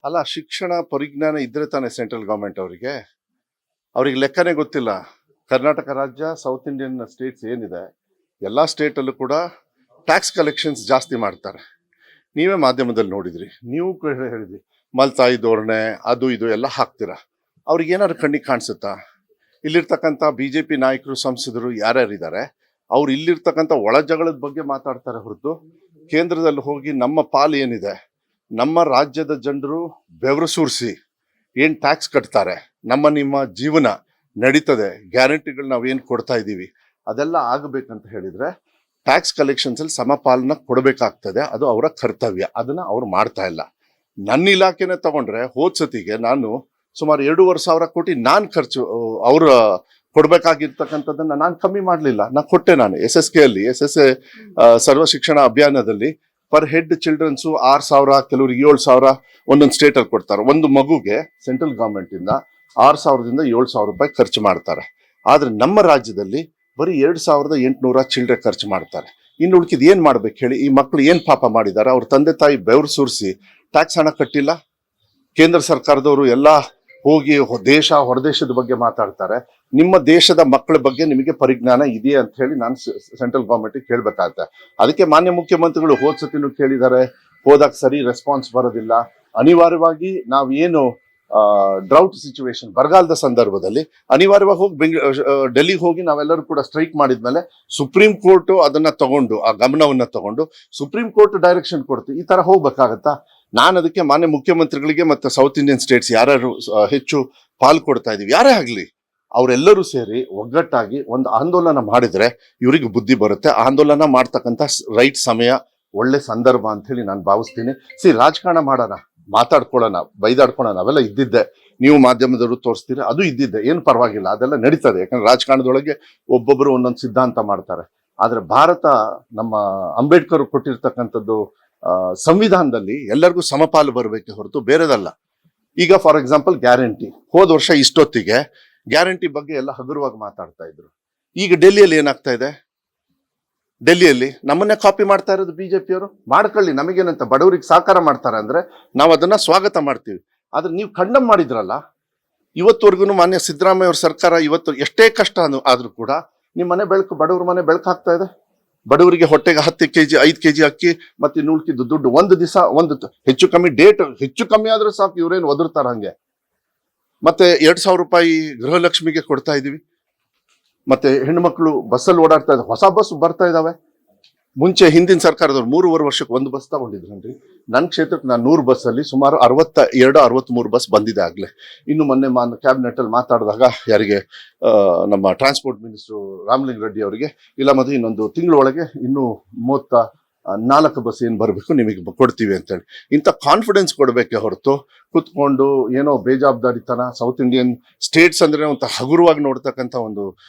ಅಲ್ಲ, ಶಿಕ್ಷಣ ಪರಿಜ್ಞಾನ ಇದ್ರೆ ತಾನೇ ಸೆಂಟ್ರಲ್ ಗವರ್ಮೆಂಟ್ ಅವ್ರಿಗೆ ಲೆಕ್ಕನೇ ಗೊತ್ತಿಲ್ಲ. ಕರ್ನಾಟಕ ರಾಜ್ಯ, ಸೌತ್ ಇಂಡಿಯನ್ ಸ್ಟೇಟ್ಸ್ ಏನಿದೆ, ಎಲ್ಲ ಸ್ಟೇಟಲ್ಲೂ ಕೂಡ ಟ್ಯಾಕ್ಸ್ ಕಲೆಕ್ಷನ್ಸ್ ಜಾಸ್ತಿ ಮಾಡ್ತಾರೆ. ನೀವೇ ಮಾಧ್ಯಮದಲ್ಲಿ ನೋಡಿದ್ರಿ, ನೀವು ಹೇಳಿದ್ರಿ ಮಲ್ತಾಯಿ ಧೋರಣೆ ಅದು ಇದು ಎಲ್ಲ ಹಾಕ್ತೀರಾ. ಅವ್ರಿಗೆ ಏನಾದ್ರು ಕಣ್ಣಿಗೆ ಕಾಣಿಸುತ್ತಾ? ಇಲ್ಲಿರ್ತಕ್ಕಂಥ BJP ನಾಯಕರು, ಸಂಸದರು ಯಾರ್ಯಾರಿದ್ದಾರೆ, ಅವ್ರು ಇಲ್ಲಿರ್ತಕ್ಕಂಥ ಒಳ ಜಗಳದ ಬಗ್ಗೆ ಮಾತಾಡ್ತಾರೆ ಹೊರತು ಕೇಂದ್ರದಲ್ಲಿ ಹೋಗಿ ನಮ್ಮ ಪಾಲು ಏನಿದೆ, ನಮ್ಮ ರಾಜ್ಯದ ಜನರು ಬೆವರು ಸುರಿಸಿ ಏನ್ ಟ್ಯಾಕ್ಸ್ ಕಟ್ತಾರೆ, ನಿಮ್ಮ ಜೀವನ ನಡೀತದೆ, ಗ್ಯಾರಂಟಿಗಳು ನಾವೇನು ಕೊಡ್ತಾ ಇದ್ದೀವಿ ಅದೆಲ್ಲ ಆಗಬೇಕಂತ ಹೇಳಿದ್ರೆ ಟ್ಯಾಕ್ಸ್ ಕಲೆಕ್ಷನ್ಸ್ ಅಲ್ಲಿ ಸಮಪಾಲನ ಕೊಡಬೇಕಾಗ್ತದೆ. ಅದು ಅವರ ಕರ್ತವ್ಯ. ಅದನ್ನ ಅವ್ರು ಮಾಡ್ತಾ ಇಲ್ಲ. ನನ್ನ ಇಲಾಖೆನೇ ತಗೊಂಡ್ರೆ ಹೋದ್ಸತಿಗೆ ನಾನು ಸುಮಾರು 2,500 ಕೋಟಿ ನಾನು ಖರ್ಚು ಅವ್ರ ಕೊಡ್ಬೇಕಾಗಿರ್ತಕ್ಕಂಥದ್ದನ್ನ ನಾನು ಕಮ್ಮಿ ಮಾಡಲಿಲ್ಲ. ಕೊಟ್ಟೆ. ನಾನು SSK ಅಲ್ಲಿ SSA ಸರ್ವ ಶಿಕ್ಷಣ ಅಭಿಯಾನದಲ್ಲಿ ಪರ್ ಹೆಡ್ ಚಿಲ್ಡ್ರನ್ಸ್ 6,000, ಕೆಲವರಿಗೆ 7,000 ಒಂದೊಂದು ಸ್ಟೇಟ್ ಅಲ್ಲಿ ಕೊಡ್ತಾರೆ. ಒಂದು ಮಗುಗೆ ಸೆಂಟ್ರಲ್ ಗವರ್ಮೆಂಟ್ ಇಂದ 6,000ದಿಂದ 7,000 ರೂಪಾಯಿ ಖರ್ಚು ಮಾಡ್ತಾರೆ. ಆದ್ರೆ ನಮ್ಮ ರಾಜ್ಯದಲ್ಲಿ ಬರೀ 2,800 ಚಿಲ್ಡ್ರೆ ಖರ್ಚು ಮಾಡ್ತಾರೆ. ಇನ್ನು ಉಳ್ಕಿದ್ ಏನ್ ಮಾಡ್ಬೇಕು ಹೇಳಿ? ಈ ಮಕ್ಳು ಏನ್ ಪಾಪ ಮಾಡಿದ್ದಾರೆ? ಅವ್ರ ತಂದೆ ತಾಯಿ ಬೆವರು ಸುರಿಸಿ ಟ್ಯಾಕ್ಸ್ ಹಣ ಕಟ್ಟಿಲ್ಲ. ಕೇಂದ್ರ ಸರ್ಕಾರದವರು ಎಲ್ಲ ಹೋಗಿ ಹೊರದೇಶದ ಬಗ್ಗೆ ಮಾತಾಡ್ತಾರೆ. ನಿಮ್ಮ ದೇಶದ ಮಕ್ಕಳ ಬಗ್ಗೆ ನಿಮಗೆ ಪರಿಜ್ಞಾನ ಇದೆಯೇ ಅಂತ ಹೇಳಿ ನಾನು ಸೆಂಟ್ರಲ್ ಗವರ್ಮೆಂಟ್ ಕೇಳ್ಬೇಕಾಗತ್ತೆ. ಅದಕ್ಕೆ ಮಾನ್ಯ ಮುಖ್ಯಮಂತ್ರಿಗಳು ಹೋದ್ಸತಿನೂ ಕೇಳಿದ್ದಾರೆ, ಹೋದಾಗ ಸರಿ ರೆಸ್ಪಾನ್ಸ್ ಬರೋದಿಲ್ಲ. ಅನಿವಾರ್ಯವಾಗಿ ನಾವೇನು ಡ್ರೌಟ್ ಸಿಚುವೇಶನ್, ಬರಗಾಲದ ಸಂದರ್ಭದಲ್ಲಿ ಅನಿವಾರ್ಯವಾಗಿ ಹೋಗಿ ಡೆಲ್ಲಿಗೆ ಹೋಗಿ ನಾವೆಲ್ಲರೂ ಕೂಡ ಸ್ಟ್ರೈಕ್ ಮಾಡಿದ್ಮೇಲೆ ಸುಪ್ರೀಂ ಕೋರ್ಟ್ ಅದನ್ನ ತಗೊಂಡು, ಆ ಗಮನವನ್ನ ತಗೊಂಡು ಸುಪ್ರೀಂ ಕೋರ್ಟ್ ಡೈರೆಕ್ಷನ್ ಕೊಡ್ತು. ಈ ತರ ಹೋಗ್ಬೇಕಾಗತ್ತಾ? ನಾನು ಅದಕ್ಕೆ ಮಾನ್ಯ ಮುಖ್ಯಮಂತ್ರಿಗಳಿಗೆ ಮತ್ತೆ ಸೌತ್ ಇಂಡಿಯನ್ ಸ್ಟೇಟ್ಸ್ ಯಾರ್ಯಾರು ಹೆಚ್ಚು ಪಾಲು ಕೊಡ್ತಾ ಇದೀವಿ, ಯಾರೇ ಆಗ್ಲಿ, ಅವರೆಲ್ಲರೂ ಸೇರಿ ಒಗ್ಗಟ್ಟಾಗಿ ಒಂದು ಆಂದೋಲನ ಮಾಡಿದ್ರೆ ಇವರಿಗೆ ಬುದ್ಧಿ ಬರುತ್ತೆ. ಆಂದೋಲನ ಮಾಡ್ತಕ್ಕಂಥ ರೈಟ್ ಸಮಯ, ಒಳ್ಳೆ ಸಂದರ್ಭ ಅಂತ ಹೇಳಿ ನಾನು ಭಾವಿಸ್ತೀನಿ. ರಾಜಕಾರಣ ಮಾಡೋಣ, ಮಾತಾಡ್ಕೊಳ್ಳೋಣ, ಬೈದಾಡ್ಕೊಳ್ಳೋಣ, ಅವೆಲ್ಲ ಇದ್ದಿದ್ದೆ. ನೀವು ಮಾಧ್ಯಮದವರು ತೋರಿಸ್ತೀರಿ, ಅದು ಇದ್ದಿದ್ದೆ, ಏನು ಪರವಾಗಿಲ್ಲ, ಅದೆಲ್ಲ ನಡೀತದೆ. ಯಾಕಂದ್ರೆ ರಾಜಕಾರಣದೊಳಗೆ ಒಬ್ಬೊಬ್ಬರು ಒಂದೊಂದು ಸಿದ್ಧಾಂತ ಮಾಡ್ತಾರೆ. ಆದ್ರೆ ಭಾರತ, ನಮ್ಮ ಅಂಬೇಡ್ಕರ್ ಕೊಟ್ಟಿರ್ತಕ್ಕಂಥದ್ದು ಸಂವಿಧಾನದಲ್ಲಿ ಎಲ್ಲರಿಗೂ ಸಮಪಾಲು ಬರಬೇಕೆ ಹೊರತು ಬೇರೆದಲ್ಲ. ಈಗ ಫಾರ್ ಎಕ್ಸಾಂಪಲ್ ಗ್ಯಾರಂಟಿ, ಹೋದ ವರ್ಷ ಇಷ್ಟೊತ್ತಿಗೆ ಗ್ಯಾರಂಟಿ ಬಗ್ಗೆ ಎಲ್ಲ ಹಗುರವಾಗಿ ಮಾತಾಡ್ತಾ ಇದ್ರು. ಈಗ ಡೆಲ್ಲಿಯಲ್ಲಿ ಏನಾಗ್ತಾ ಇದೆ? ಡೆಲ್ಲಿಯಲ್ಲಿ ನಮ್ಮನ್ನೇ ಕಾಪಿ ಮಾಡ್ತಾ ಇರೋದು ಬಿಜೆಪಿಯವರು. ಮಾಡ್ಕೊಳ್ಳಿ, ನಮಗೇನಂತ, ಬಡವರಿಗೆ ಸಹಕಾರ ಮಾಡ್ತಾರೆ ಅಂದ್ರೆ ನಾವು ಅದನ್ನ ಸ್ವಾಗತ ಮಾಡ್ತೀವಿ. ಆದ್ರೆ ನೀವು ಖಂಡಮ್ ಮಾಡಿದ್ರಲ್ಲ, ಇವತ್ತುವರೆಗೂ ಮಾನ್ಯ ಸಿದ್ದರಾಮಯ್ಯ ಅವ್ರ ಸರ್ಕಾರ ಇವತ್ತು ಎಷ್ಟೇ ಕಷ್ಟ ಆದ್ರೂ ಕೂಡ ನಿಮ್ಮ ಮನೆ ಬೆಳಕು, ಬಡವ್ರ ಮನೆ ಬೆಳಕು ಹಾಕ್ತಾ ಇದೆ. ಬಡವರಿಗೆ ಹೊಟ್ಟೆಗೆ 10 kg 5 kg ಅಕ್ಕಿ ಮತ್ತೆ ಇನ್ನುಳ್ಕಿದ್ದು ದುಡ್ಡು ಒಂದು ದಿವಸ ಒಂದು ಹೆಚ್ಚು ಕಮ್ಮಿ ಡೇಟ್ ಹೆಚ್ಚು ಕಮ್ಮಿ ಆದ್ರೂ ಸಾಕು, ಇವ್ರೇನು ಒದರ್ತಾರ ಹಂಗೆ. ಮತ್ತೆ 2,000 ರೂಪಾಯಿ ಗೃಹಲಕ್ಷ್ಮಿಗೆ ಕೊಡ್ತಾ ಇದೀವಿ. ಮತ್ತೆ ಹೆಣ್ಮಕ್ಳು ಬಸ್ಸಲ್ಲಿ ಓಡಾಡ್ತಾ ಇದ್ದಾರೆ, ಹೊಸ ಬಸ್ ಬರ್ತಾ ಇದಾವೆ. ಮುಂಚೆ ಹಿಂದಿನ ಸರ್ಕಾರದವ್ರು 3.5 ವರ್ಷಕ್ಕೆ ಒಂದು ಬಸ್ ತಗೊಂಡಿದ್ರನ್ರಿ. ನನ್ನ ಕ್ಷೇತ್ರಕ್ಕೆ ನಾನು 100 ಬಸ್ಸಲ್ಲಿ ಸುಮಾರು 62-63 ಬಸ್ ಬಂದಿದೆ ಆಗ್ಲೇ. ಇನ್ನು ಮೊನ್ನೆ ಕ್ಯಾಬಿನೆಟ್ ಅಲ್ಲಿ ಮಾತಾಡಿದಾಗ ಯಾರಿಗೆ, ನಮ್ಮ ಟ್ರಾನ್ಸ್ಪೋರ್ಟ್ ಮಿನಿಸ್ಟರ್ ರಾಮಲಿಂಗ ರೆಡ್ಡಿ ಅವರಿಗೆ, ಇಲ್ಲ ಮತ್ತೆ ಇನ್ನೊಂದು ತಿಂಗಳೊಳಗೆ ಇನ್ನು 34 ಬಸ್ ಏನ್ ಬರಬೇಕು ನಿಮಗೆ ಕೊಡ್ತೀವಿ ಅಂತೇಳಿ. ಇಂಥ ಕಾನ್ಫಿಡೆನ್ಸ್ ಕೊಡ್ಬೇಕೆ ಹೊರತು ಕುತ್ಕೊಂಡು ಏನೋ ಬೇಜವಾಬ್ದಾರಿತನ, ಸೌತ್ ಇಂಡಿಯನ್ ಸ್ಟೇಟ್ಸ್ ಅಂದ್ರೆ ಒಂದು ಹಗುರವಾಗಿ ನೋಡ್ತಕ್ಕಂಥ ಒಂದು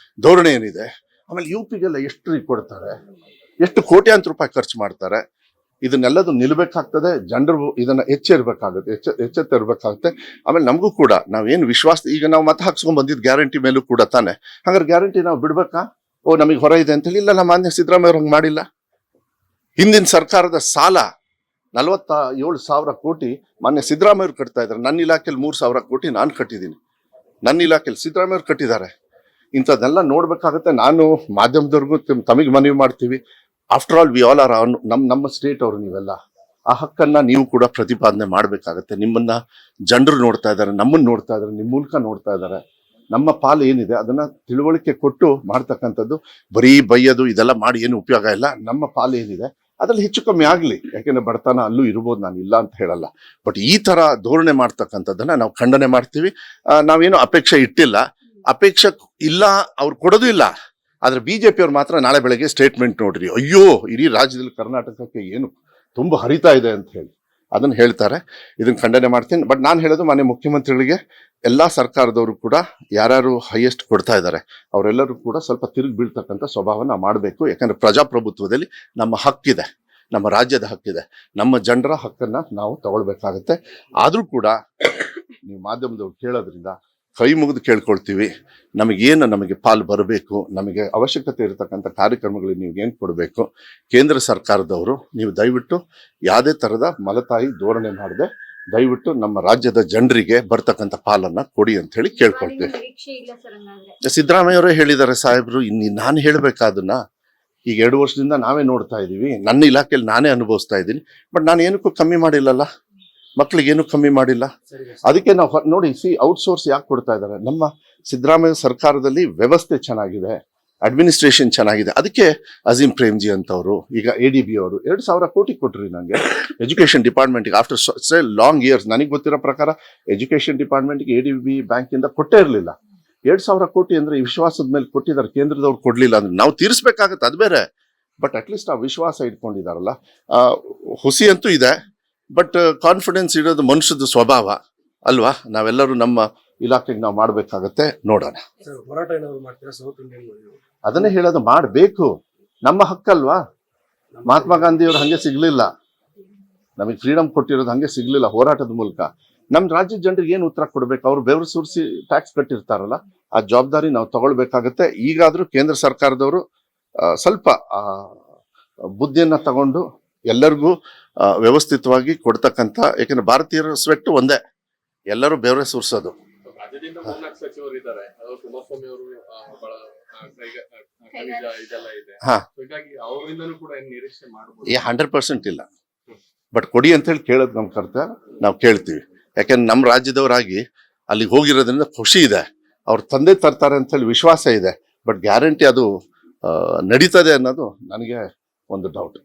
ಧೋರಣೆ ಏನಿದೆ. ಆಮೇಲೆ UPಗೆಲ್ಲ ಎಷ್ಟು ಕೊಡ್ತಾರೆ, ಎಷ್ಟು ಕೋಟ್ಯಾಂತರ ರೂಪಾಯಿ ಖರ್ಚು ಮಾಡ್ತಾರೆ. ಇದನ್ನೆಲ್ಲದು ನಿಲ್ಬೇಕಾಗ್ತದೆ. ಜನರು ಇದನ್ನ ಎಚ್ಚೆತ್ತಿರ್ಬೇಕಾಗುತ್ತೆ. ಆಮೇಲೆ ನಮಗೂ ಕೂಡ ನಾವೇನು ವಿಶ್ವಾಸ, ಈಗ ನಾವು ಮತ ಹಾಕ್ಸ್ಕೊಂಡ್ ಬಂದಿದ್ದು ಗ್ಯಾರಂಟಿ ಮೇಲೂ ಕೂಡ ತಾನೆ. ಹಾಗಾದ್ರೆ ಗ್ಯಾರಂಟಿ ನಾವು ಬಿಡ್ಬೇಕಾ? ನಮಗೆ ಹೊರ ಇದೆ ಅಂತ ಹೇಳಿ? ಇಲ್ಲ, ನಮ್ಮ ಮಾನ್ಯ ಸಿದ್ದರಾಮಯ್ಯ ಅವ್ರು ಹಂಗೆ ಮಾಡಿಲ್ಲ. ಹಿಂದಿನ ಸರ್ಕಾರದ ಸಾಲ 47,000 ಕೋಟಿ ಮಾನ್ಯ ಸಿದ್ದರಾಮಯ್ಯ ಅವ್ರು ಕಟ್ತಾ ಇದ್ದಾರೆ. ನನ್ನ ಇಲಾಖೆಯಲ್ಲಿ 3,000 ಕೋಟಿ ನಾನು ಕಟ್ಟಿದ್ದೀನಿ. ನನ್ನ ಇಲಾಖೆಯಲ್ಲಿ ಸಿದ್ದರಾಮಯ್ಯ ಅವ್ರು ಕಟ್ಟಿದ್ದಾರೆ. ಇಂಥದ್ದೆಲ್ಲ ನೋಡ್ಬೇಕಾಗತ್ತೆ. ನಾನು ಮಾಧ್ಯಮದವ್ರಿಗೂ ತಮಗೆ ಮನವಿ ಮಾಡ್ತೀವಿ, after all we all are ನಮ್ಮ ಸ್ಟೇಟ್ ಅವರು. ನೀವೆಲ್ಲ ಆ ಹಕ್ಕನ್ನ ನೀವು ಕೂಡ ಪ್ರತಿಪಾದನೆ ಮಾಡ್ಬೇಕಾಗತ್ತೆ. ನಿಮ್ಮನ್ನ ಜನರು ನೋಡ್ತಾ ಇದ್ದಾರೆ, ನಮ್ಮನ್ನ ನೋಡ್ತಾ ಇದ್ದಾರೆ, ನಿಮ್ಮ ಮೂಲಕ ನೋಡ್ತಾ ಇದ್ದಾರೆ. ನಮ್ಮ ಪಾಲು ಏನಿದೆ ಅದನ್ನ ತಿಳುವಳಿಕೆ ಕೊಟ್ಟು ಮಾಡ್ತಕ್ಕಂಥದ್ದು. ಬರೀ ಬೈಯೋದು ಇದೆಲ್ಲ ಮಾಡಿ ಏನು ಉಪಯೋಗ ಇಲ್ಲ. ನಮ್ಮ ಪಾಲು ಏನಿದೆ ಅದ್ರಲ್ಲಿ ಹೆಚ್ಚು ಕಮ್ಮಿ ಆಗ್ಲಿ. ಯಾಕೆಂದ್ರೆ ಬಡತನ ಅಲ್ಲೂ ಇರ್ಬೋದು, ನಾನು ಇಲ್ಲ ಅಂತ ಹೇಳಲ್ಲ. ಬಟ್ ಈ ತರ ಧೋರಣೆ ಮಾಡ್ತಕ್ಕಂಥದ್ದನ್ನ ನಾವು ಖಂಡನೆ ಮಾಡ್ತೀವಿ. ನಾವೇನು ಅಪೇಕ್ಷೆ ಇಟ್ಟಿಲ್ಲ, ಅಪೇಕ್ಷೆ ಇಲ್ಲ, ಅವ್ರು ಕೊಡೋದು ಇಲ್ಲ. ಆದ್ರೆ BJP ಅವ್ರು ಮಾತ್ರ ನಾಳೆ ಬೆಳಗ್ಗೆ ಸ್ಟೇಟ್ಮೆಂಟ್ ನೋಡ್ರಿ, ಅಯ್ಯೋ ಇಡೀ ರಾಜ್ಯದಲ್ಲಿ ಕರ್ನಾಟಕಕ್ಕೆ ಏನು ತುಂಬಾ ಹರಿತಾ ಇದೆ ಅಂತ ಹೇಳಿ ಅದನ್ನ ಹೇಳ್ತಾರೆ. ಇದನ್ನ ಖಂಡನೆ ಮಾಡ್ತೀನಿ. ಬಟ್ ನಾನು ಹೇಳೋದು ಮಾನ್ಯ ಮುಖ್ಯಮಂತ್ರಿಗಳಿಗೆ, ಎಲ್ಲಾ ಸರ್ಕಾರದವರು ಕೂಡ ಯಾರ್ಯಾರು ಹೈಯೆಸ್ಟ್ ಕೊಡ್ತಾ ಇದ್ದಾರೆ ಅವರೆಲ್ಲರೂ ಕೂಡ ಸ್ವಲ್ಪ ತಿರುಗಿ ಬೀಳ್ತಕ್ಕಂಥ ಸ್ವಭಾವನ ಮಾಡಬೇಕು. ಯಾಕಂದ್ರೆ ಪ್ರಜಾಪ್ರಭುತ್ವದಲ್ಲಿ ನಮ್ಮ ಹಕ್ಕಿದೆ, ನಮ್ಮ ರಾಜ್ಯದ ಹಕ್ಕಿದೆ, ನಮ್ಮ ಜನರ ಹಕ್ಕನ್ನ ನಾವು ತಗೊಳ್ಬೇಕಾಗತ್ತೆ. ಆದ್ರೂ ಕೂಡ ನೀವು ಮಾಧ್ಯಮದವ್ರು ಕೇಳೋದ್ರಿಂದ ಕೈ ಮುಗಿದು ಕೇಳ್ಕೊಳ್ತೀವಿ, ನಮಗೆ ಪಾಲು ಬರಬೇಕು, ನಮಗೆ ಅವಶ್ಯಕತೆ ಇರತಕ್ಕಂಥ ಕಾರ್ಯಕ್ರಮಗಳಿಗೆ ನೀವು ಏನು ಕೊಡಬೇಕು. ಕೇಂದ್ರ ಸರ್ಕಾರದವರು ನೀವು ದಯವಿಟ್ಟು ಯಾವುದೇ ಥರದ ಮಲತಾಯಿ ಧೋರಣೆ ಮಾಡದೆ ದಯವಿಟ್ಟು ನಮ್ಮ ರಾಜ್ಯದ ಜನರಿಗೆ ಬರ್ತಕ್ಕಂಥ ಪಾಲನ್ನ ಕೊಡಿ ಅಂತ ಹೇಳಿ ಕೇಳ್ಕೊಳ್ತೇವೆ. ನಿರೀಕ್ಷೆ ಇಲ್ಲ ಸರ್ ಹಂಗಾದ್ರೆ. ಸಿದ್ದರಾಮಯ್ಯ ಅವರೇ ಹೇಳಿದ್ದಾರೆ ಸಾಹೇಬ್ರು, ಇನ್ನು ನಾನು ಹೇಳ್ಬೇಕಾದನ್ನ ಈಗ 2 ವರ್ಷದಿಂದ ನಾವೇ ನೋಡ್ತಾ ಇದೀವಿ, ನನ್ನ ಇಲಾಖೆಯಲ್ಲಿ ನಾನೇ ಅನುಭವಿಸ್ತಾ ಇದ್ದೀನಿ. ಬಟ್ ನಾನು ಏನಕ್ಕೂ ಕಮ್ಮಿ ಮಾಡಿಲ್ಲಲ್ಲ, ಮಕ್ಳಿಗೇನು ಕಮ್ಮಿ ಮಾಡಿಲ್ಲ. ಅದಕ್ಕೆ ನಾವು ನೋಡಿ ಔಟ್ಸೋರ್ಸ್ ಯಾಕೆ ಕೊಡ್ತಾ ಇದ್ದಾರೆ, ನಮ್ಮ ಸಿದ್ದರಾಮಯ್ಯ ಸರ್ಕಾರದಲ್ಲಿ ವ್ಯವಸ್ಥೆ ಚೆನ್ನಾಗಿದೆ, ಅಡ್ಮಿನಿಸ್ಟ್ರೇಷನ್ ಚೆನ್ನಾಗಿದೆ. ಅದಕ್ಕೆ ಅಜೀಂ ಪ್ರೇಮ್ಜಿ ಅಂತವರು, ಈಗ ADB ಅವರು 2,000 ಕೋಟಿ ಕೊಟ್ರಿ ನನಗೆ ಎಜುಕೇಶನ್ ಡಿಪಾರ್ಟ್ಮೆಂಟ್ಗೆ. ಆಫ್ಟರ್ ಲಾಂಗ್ ಇಯರ್ಸ್ ನನಗೆ ಗೊತ್ತಿರೋ ಪ್ರಕಾರ ಎಜುಕೇಶನ್ ಡಿಪಾರ್ಟ್ಮೆಂಟ್ಗೆ ADB ಬ್ಯಾಂಕಿಂದ ಕೊಟ್ಟೇ ಇರಲಿಲ್ಲ. 2,000 ಕೋಟಿ ಅಂದ್ರೆ ಈ ವಿಶ್ವಾಸದ ಮೇಲೆ ಕೊಟ್ಟಿದ್ದಾರೆ, ಕೇಂದ್ರದವ್ರು ಕೊಡ್ಲಿಲ್ಲ ಅಂದ್ರೆ ನಾವು ತೀರಿಸ್ಬೇಕಾಗತ್ತೆ, ಅದು ಬೇರೆ. ಬಟ್ ಅಟ್ಲೀಸ್ಟ್ ಆ ವಿಶ್ವಾಸ ಇಟ್ಕೊಂಡಿದಾರಲ್ಲ. ಹುಸಿ ಅಂತೂ ಇದೆ, ಬಟ್ ಕಾನ್ಫಿಡೆನ್ಸ್ ಇಡೋದು ಮನುಷ್ಯದ ಸ್ವಭಾವ ಅಲ್ವಾ. ನಾವೆಲ್ಲರೂ ನಮ್ಮ ಇಲಾಖೆಗೆ ನಾವು ಮಾಡ್ಬೇಕಾಗತ್ತೆ, ನೋಡೋಣ. ಅದನ್ನೇ ಹೇಳೋದು, ಮಾಡಬೇಕು, ನಮ್ಮ ಹಕ್ಕಲ್ವಾ. ಮಹಾತ್ಮ ಗಾಂಧಿಯವರು ಹಂಗೆ ಸಿಗ್ಲಿಲ್ಲ, ನಮಗೆ ಫ್ರೀಡಮ್ ಕೊಟ್ಟಿರೋದು ಹಂಗೆ ಸಿಗ್ಲಿಲ್ಲ ಹೋರಾಟದ ಮೂಲಕ. ನಮ್ಮ ರಾಜ್ಯದ ಜನರಿಗೆ ಏನು ಉತ್ತರ ಕೊಡ್ಬೇಕು, ಅವ್ರು ಬೆವರು ಸುರಿಸಿ ಟ್ಯಾಕ್ಸ್ ಕಟ್ಟಿರ್ತಾರಲ್ಲ, ಆ ಜವಾಬ್ದಾರಿ ನಾವು ತಗೊಳ್ಬೇಕಾಗತ್ತೆ. ಈಗಾದ್ರೂ ಕೇಂದ್ರ ಸರ್ಕಾರದವರು ಸ್ವಲ್ಪ ಬುದ್ಧಿಯನ್ನ ತಗೊಂಡು ಎಲ್ಲರಿಗೂ ವ್ಯವಸ್ಥಿತವಾಗಿ ಕೊಡ್ತಕ್ಕಂಥ, ಯಾಕಂದ್ರೆ ಭಾರತೀಯರ ಸ್ವೆಟ್ ಒಂದೇ, ಎಲ್ಲರೂ ಬೆವರೇ ಸುರಿಸೋದು. ರಾಜ್ಯದಿಂದ 3 ಸಚಿವರು ಇದ್ದಾರೆ, ಕುಮಾರಸ್ವಾಮಿ ಅವರು ಇದೆಲ್ಲ ಇದೆ. ಹೀಗಾಗಿ ಅವರಿಂದನೂ ಕೂಡ ನಿರೀಕ್ಷೆ ಮಾಡಬಹುದು. 100% ಇಲ್ಲ, ಬಟ್ ಕೊಡಿ ಅಂತ ಹೇಳಿ ಕೇಳೋದು ನಮ್ಮ ಕರ್ತವ್ಯ, ನಾವು ಕೇಳ್ತೀವಿ. ಯಾಕಂದ್ರೆ ನಮ್ಮ ರಾಜ್ಯದವರಾಗಿ ಅಲ್ಲಿಗೆ ಹೋಗಿರೋದ್ರಿಂದ ಖುಷಿ ಇದೆ, ಅವ್ರ ತಂದೆ ತರ್ತಾರೆ ಅಂತ ಹೇಳಿ ವಿಶ್ವಾಸ ಇದೆ. ಬಟ್ ಗ್ಯಾರಂಟಿ ಅದು ನಡೀತದೆ ಅನ್ನೋದು ನನಗೆ ಒಂದು ಡೌಟ್.